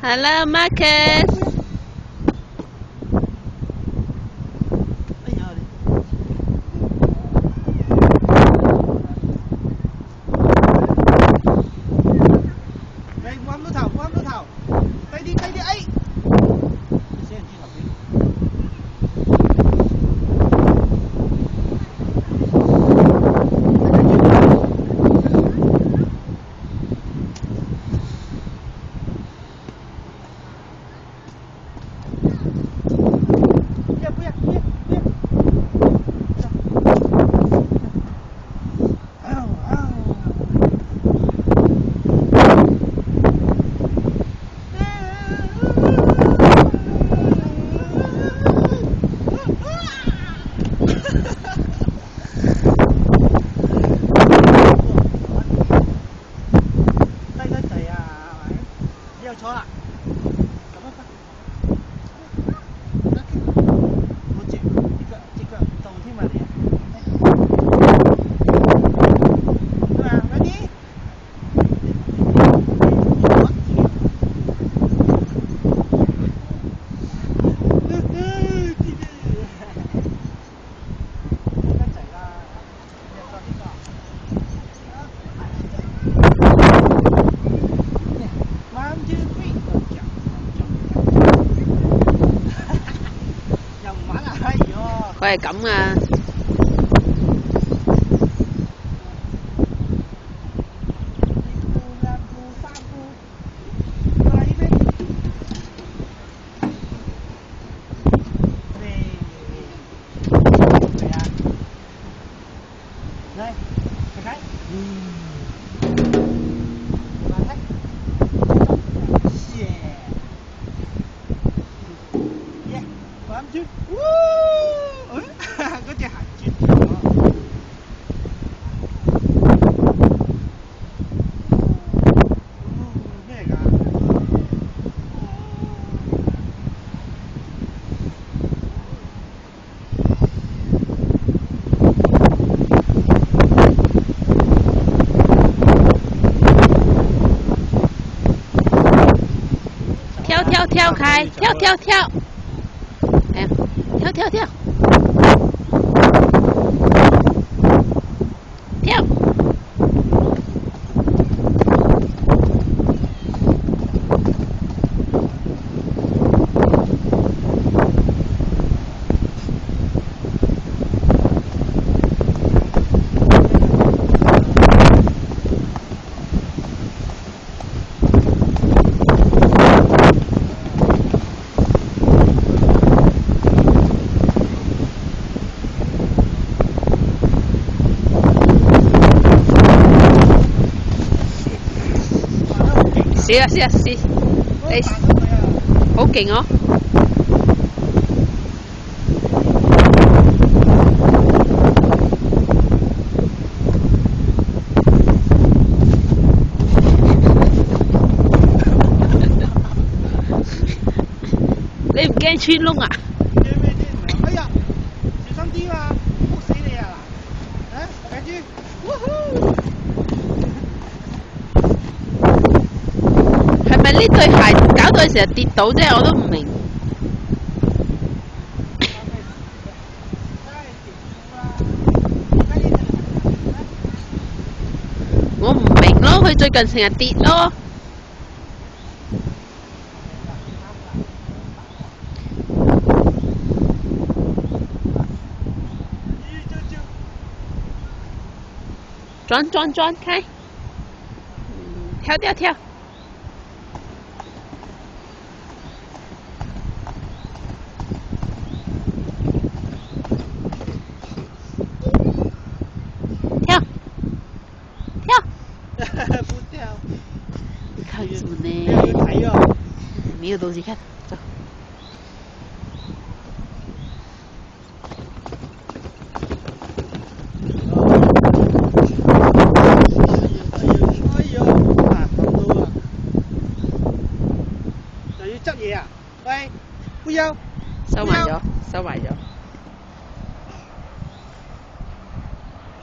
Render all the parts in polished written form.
Hello, Marcus. Đây, quăng đứa thầu. Tay đi ấy. Xem đi thầu đi. Chó lại. Chỉ cần tổng thêm mà đi. Ready? Quay cổng à. Đây, cái. Yeah, bám chứ. Có隻行絕咗。咩嚟㗎？跳開，跳。Em,跳。跳。試啦，你好勁哦！你唔驚穿窿啊？驚咩啫？哎呀，小心啲嘛，唔好死你啊！嗱，睇住，係咪呢對鞋搞到你成日跌倒啫？我都唔明。我唔明咯，佢最近成日跌咯。轉，開，跳。跳。不掉。你看什麼呢？睇啊！沒有東西看，走。又要執嘢啊！喂，不休。收埋咗。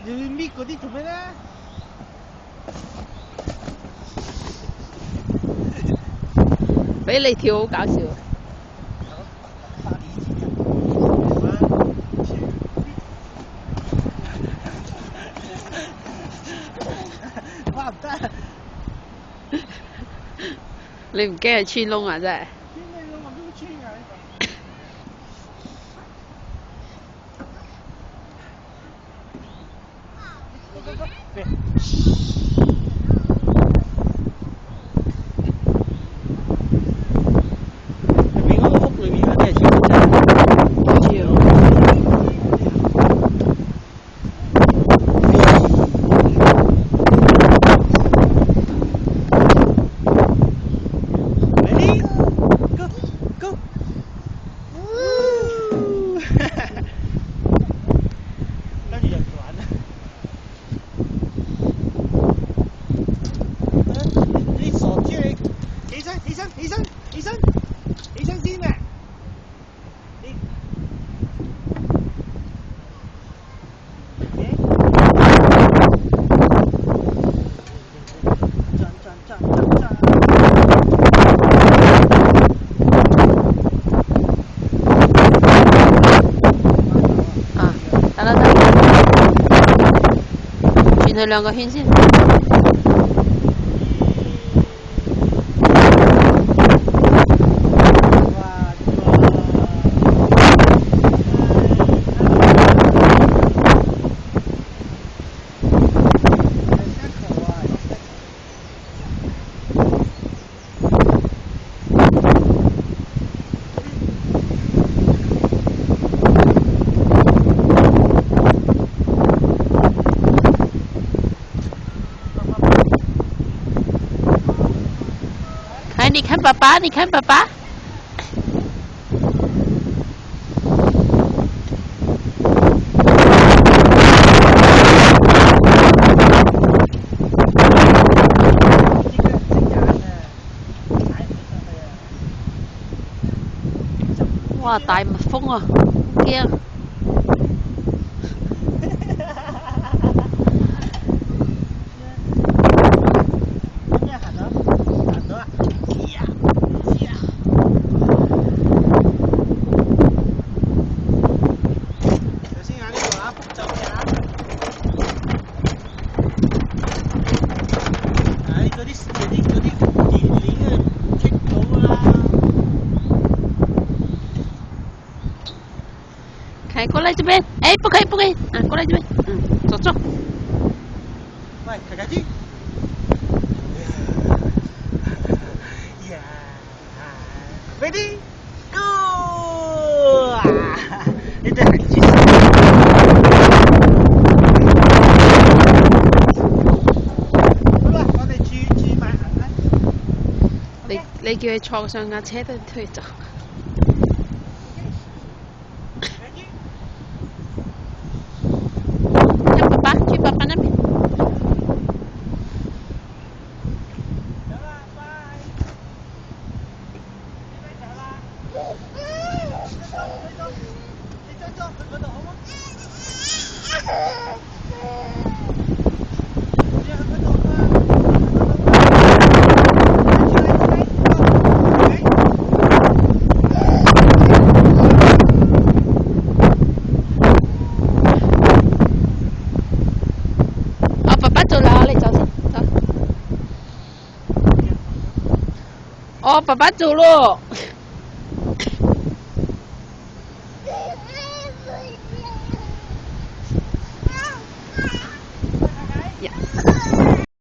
你搣嗰啲做咩咧？俾你跳好搞笑。哇唔得！你唔驚係穿窿啊？真係。穿你窿我都穿㗎呢個。入邊嗰個屋裏面嗰啲係全部真係。唔知啊。起身先啊！你啊，得啦得啦，轉佢2個圈先。哎，你看爸爸，你看爸爸。哇，大蜜蜂啊，驚！哎，过来这边！哎，不可以，不可以！啊，过来这边！走走。喂，睇睇先。Ready, go！ 呢對係接好啦，我哋注埋行啦。你叫佢坐上架車都推走。看爸爸，去爸爸那邊。走啦，拜。走啦。你走去嗰度好冇？哦，爸爸走咯。